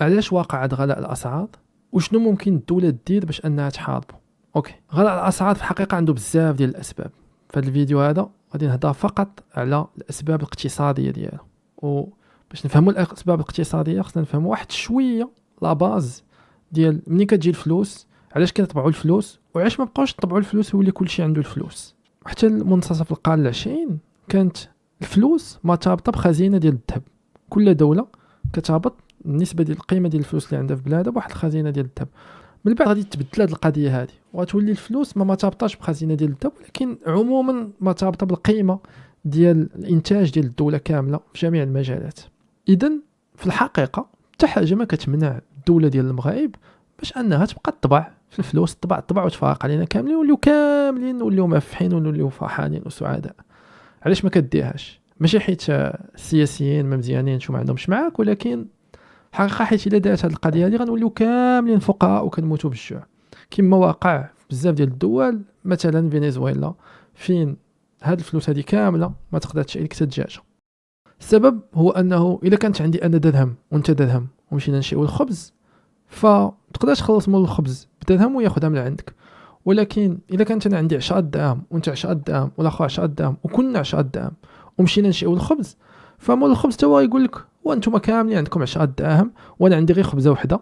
علاش واقع هذا غلاء الاسعار وشنو ممكن الدوله دير باش انها تحاربه. اوكي، غلاء الاسعار في الحقيقه عنده بزاف ديال الاسباب. في هذا الفيديو هذا غادي نهضر فقط على الاسباب الاقتصاديه ديالو، وباش نفهموا الاسباب الاقتصاديه خصنا نفهموا واحد شويه لا باز ديال منين كتجي الفلوس، علاش كنطبعوا الفلوس، وعلاش ما بقاوش نطبعوا الفلوس ويولي كلشي عنده الفلوس. حتى المنتصف القرن العشرين كانت الفلوس مرتبطه بخزينه ديال الذهب. كل دوله كتهبط النسبه ديال القيمه ديال الفلوس اللي عندها في بلادها بواحد الخزينه ديال الذهب. من بعد غادي تبدل هذه القضيه هذه وغتولي الفلوس ما مرتبطاش بخزينه ديال الذهب، ولكن عموما مرتبطه بالقيمه ديال الانتاج ديال الدوله كامله في جميع المجالات. اذا في الحقيقه حتى حاجه ما كتمنع الدوله ديال المغرب باش انها تبقى تطبع في الفلوس، تطبع وتفرق علينا كاملين، ونوليو مرفحين ونوليو فرحانين وسعداء. علاش ما كديرهاش؟ ماشي حيت السياسيين ما مزيانينش وما عندهمش معاك، ولكن حقيقه حيت الا دارت هذه القضيه هذه غنوليو كاملين فقراء وكنموتوا بالجوع، كما واقع في بزاف ديال الدول. مثلا فنزويلا فين هاد الفلوس هذه كامله ما تقدر تشري لك الدجاجه. السبب هو انه الا كانت عندي انا درهم وانت درهم ومشينا نشيو الخبز، فتقدرش تخلص مول الخبز بدرهم وياخذها من عندك. ولكن الا كانت انا عندي 10 دراهم وانت 10 دراهم والاخر 10 دراهم وكنا 10 دراهم ومشينا نشيو الخبز، فمول الخبز تا هو يقول لك وانتم كاملين عندكم 10 دراهم وانا عندي غير خبزه وحده،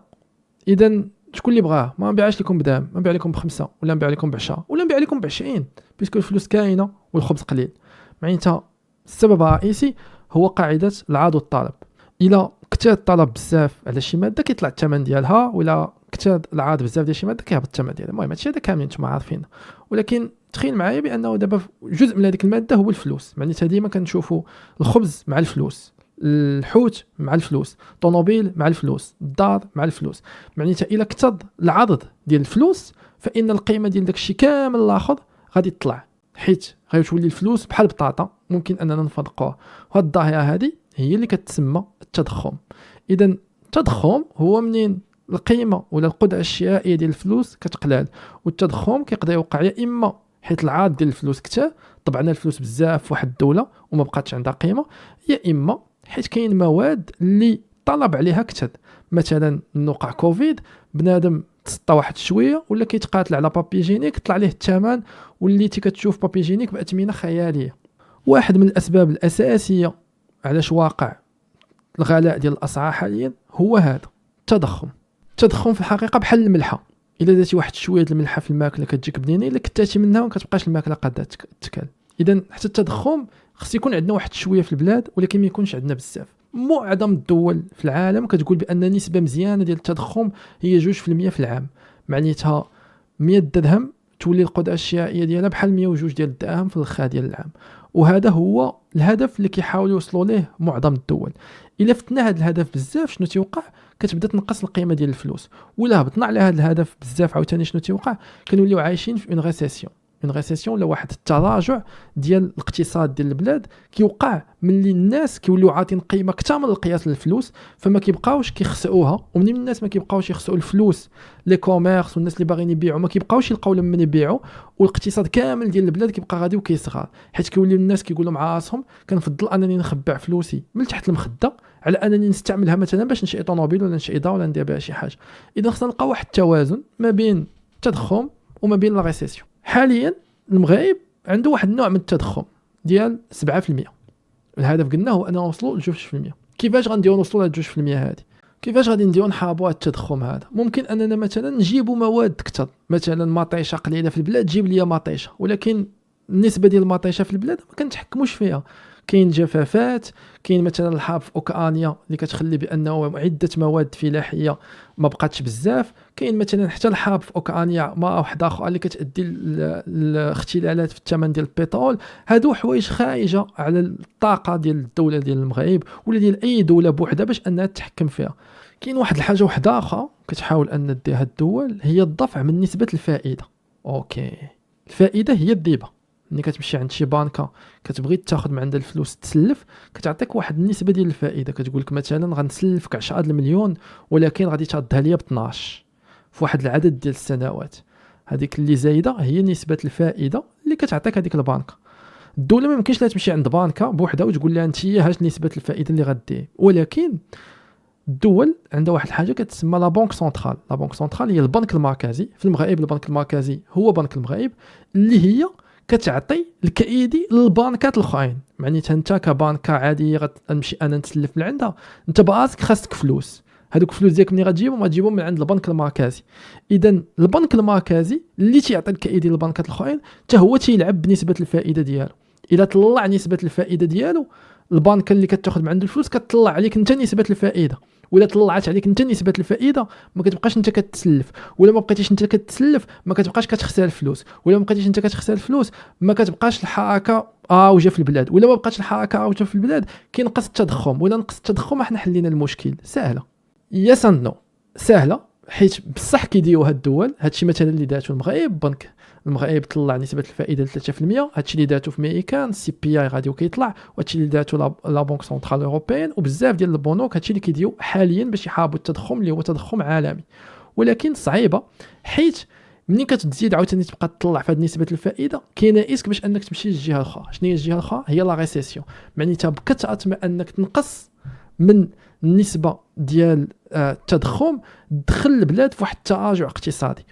اذا شكون اللي بغاه؟ ما نبيعش لكم بدرهم، ما نبيع لكم ب5 ولا نبيع لكم ب10 ولا نبيع لكم ب20، باسكو الفلوس كاينه والخبز قليل. معناتها السبب الرئيسي هو قاعده العرض والطلب. الا كثر الطلب بزاف على شي ماده كيطلع الثمن ديالها، ولا كثر العرض بزاف ديال شي ماده كيهبط الثمن ديالها. المهم هادشي هذا كاملين نتوما عارفين. ولكن تخيل معايا بانه دابا جزء من هذيك الماده هو الفلوس. معناتها ديما كنشوفوا الخبز مع الفلوس، الحوت مع الفلوس، طوموبيل مع الفلوس، الدار مع الفلوس. معناتها الا كثر العرض ديال الفلوس فان القيمه ديال داكشي كامل الاخر غادي تطلع، حيت غيتولي الفلوس بحال بطاطا ممكن اننا نفرقوها. وهاد الظاهره هذه هي اللي كتسمى التضخم. اذا التضخم هو منين القيمه ولا القدره الشرائيه ديال الفلوس كتقلال، والتضخم كيقدر يوقع يا اما حيت العرض ديال الفلوس كثر، طبعنا الفلوس بزاف في واحد الدوله وما بقاتش عندها قيمه، يا اما حيت كاين مواد اللي طلب عليها كثر. مثلا نوقع كوفيد بنادم تسطى واحد شويه ولا كيتقاتل على بابي جينيك طلع عليه الثمن، وليتي كتشوف بابي جينيك باثمنه خياليه. واحد من الاسباب الاساسيه علاش واقع الغلاء ديال الاسعار حاليا هو هذا التضخم. التضخم في الحقيقه بحال الملحه، الا درتي واحد شويه د الملحه في الماكله كتجيك بنينه، الا كتاتي منها ما كتبقاش الماكله قاده تتكال. اذا حتى التضخم خص يكون عندنا واحد شويه في البلاد، ولكن ما يكونش عندنا بزاف. معظم الدول في العالم كتقول بان نسبه مزيانه ديال التضخم هي 2% في العام. معناتها 100 درهم تولي القدره الشرائيه ديالها بحال 102 ديال الدراهم في الاخر ديال العام. وهذا هو الهدف اللي كيحاولوا يوصلوا ليه معظم الدول. الا فتنا هذا الهدف بزاف شنو تيوقع؟ كتبدا تنقص القيمه ديال الفلوس. ولا هبطنا على هذا الهدف بزاف عاوتاني شنو تيوقع؟ كنوليو عايشين في اون ريسيسيون ولا واحد التراجع ديال الاقتصاد ديال البلاد كيوقع ملي الناس كيوليو عاطين قيمه اكثر من القياس للفلوس، فما كيبقاوش كيخسئوها. ومنين الناس ما كيبقاوش يخسئوا الفلوس، لي كوميرس والناس اللي باغيين يبيعوا ما كيبقاوش يلقاو لهم من يبيعوا، والاقتصاد كامل ديال البلاد كيبقى غادي وكيصغر، حيت كيولي الناس كيقولوا مع راسهم كنفضل انني نخبع فلوسي من تحت المخده على انني نستعملها مثلا باش نشري طوموبيل ولا نشري دار ولا ندير بها شي حاجه. اذا خصنا نلقاو واحد التوازن ما بين التضخم وما بين لا ريسيسيون. حاليا المغرب عنده واحد النوع من التضخم ديال 7%. الهدف قلنا هو اننا نوصلوا ل 2%. كيفاش غنديروا نوصلوا ل 2% هذه؟ كيفاش غادي نديروا نحاربوا التضخم هذا؟ ممكن اننا مثلا نجيبوا مواد كثر، مثلا مطيشه قليله في البلاد جيب لي مطيشه، ولكن النسبه ديال المطيشه في البلاد ما كنتحكموش فيها. كاين جفافات، كاين مثلا الحرب في اوكرانيا اللي كتخلي بانه عده مواد فلاحيه ما بقاتش بزاف. كاين مثلا حتى الحرب في اوكرانيا مع واحد اخر اللي كتادي الاختلالات في الثمن ديال البترول. هادو حوايج خارجه على الطاقه ديال الدوله ديال المغرب ولا ديال اي دوله بوحدها باش انها تتحكم فيها. كاين واحد الحاجه وحده اخرى كتحاول ان ديها الدول، هي الضفع من نسبه الفائده. اوكي، الفائده هي الضريبه. ملي كتمشي عند شي بانكه كتبغي تاخذ من عند الفلوس تسلف، كتعطيك واحد النسبه ديال الفائده، كتقول لك مثلا غنسلفك 10 المليون ولكن غادي تردها ليا ب 12 في واحد العدد ديال السنوات. هذيك اللي زايده هي نسبه الفائده اللي كتعطيك هذيك البانكه. الدوله ما يمكنش لا تمشي عند بانكه بوحدها وتقول لها انت هاش نسبه الفائده اللي غدي، ولكن الدول عندها واحد الحاجه كتسمى لا بنك سنترال. لا بنك سنترال هي البنك المركزي في المغرب. البنك المركزي هو بنك المغرب اللي هي كتعطي الكايدي للبنكات الاخرين. معناتها انت كبنكه عاديه غتمشي انا نتسلف من عندها، انت براسك خاصك فلوس، هذوك الفلوس ديالك ملي غتجيبهم من عند البنك المركزي. اذا البنك المركزي اللي تيعطي الكايدي للبنكات الاخرين حتى هو تيلعب بنسبه الفائده ديالو. اذا طلع نسبه الفائده ديالو، البنك اللي كتاخذ من عنده الفلوس كتطلع عليك انت نسبه الفائده. ولا طلعت عليك انت نسبه الفائده ما كتبقاش انت كتسلف، ولا ما بقيتيش انت كتسلف ما كتبقاش كتخسر الفلوس، ولا ما بقيتيش انت كتخسر الفلوس ما كتبقاش الحركه اوجه في البلاد، ولا ما بقاتش الحركه اوجه في البلاد كينقص التضخم. ولا نقص التضخم احنا حلينا المشكل. سهله يا نو سهله، حيت بصح كيديروا هاد الدول. هادشي مثلا اللي داتو المغرب، بنك المغرب طلع نسبه الفائده ل 3%. هادشي اللي داتو في امريكان السي بي اي غادي وكيطلع، وهادشي اللي داتو لا بنك سنترال اوروبيان وبزاف ديال البنوك. هادشي اللي كيديروا حاليا باش يحاربوا التضخم اللي هو تضخم عالمي. ولكن صعيبه، حيت ملي كتزيد عاوتاني تبقى تطلع في هاد نسبه الفائده كاينه اسك باش انك تمشي للجهه الاخرى. شنو هي الجهه الاخرى؟ هي لا ريسيسيون. معناتها بكثره ما انك تنقص من النسبه ديال التضخم تدخل البلاد في واحد التراجع اقتصادي.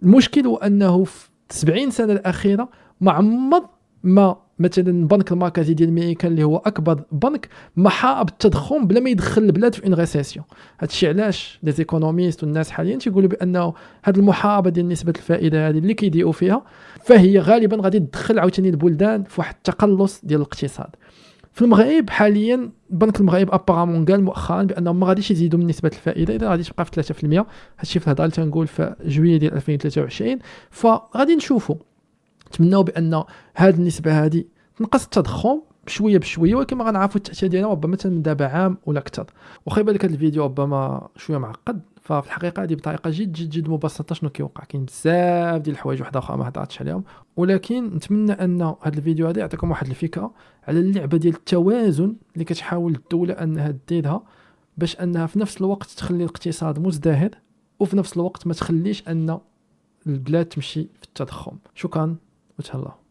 المشكل هو انه في 70 سنه الاخيره ما عمر ما مثلا البنك المركزي ديال امريكا اللي هو اكبر بنك ما حارب التضخم بلا ما يدخل البلاد في ان ريسيسيون. هادشي علاش لي زيكونوميست والناس حاليا تيقولوا بانه هاد المحاربه ديال نسبه الفائده هذه اللي كيديروا فيها فهي غالبا غادي تدخل عاوتاني البلدان في واحد التقلص ديال الاقتصاد. في المغرب حاليا بنك المغرب ابارامون قال مؤخرا بانهم ما غاديش يزيدوا من نسبه الفائده، اذا غادي تبقى في 3%. هادشي في الهضره اللي تنقول في جويلية ديال 2023. فغادي نشوفوا نتمناو بان هذه النسبه هذه تنقص التضخم بشويه بشويه، ولكن ما غنعرفوا التاثير ديالها ربما من دابا عام ولا اكثر. واخا يبان لك هذا الفيديو ربما شويه معقد، ففي الحقيقه هذه بطريقه جد مبسطه شنو كيوقع. كاين بزاف ديال الحوايج واحده اخرى ما هضرتش عليهم، ولكن نتمنى ان هذا الفيديو هذا يعطيكم واحد الفكره على اللعبه ديال التوازن اللي كتحاول الدوله انها ديرها باش انها في نفس الوقت تخلي الاقتصاد مزدهر وفي نفس الوقت ما تخليش ان البلاد تمشي في التضخم. شكرا وتهلاو.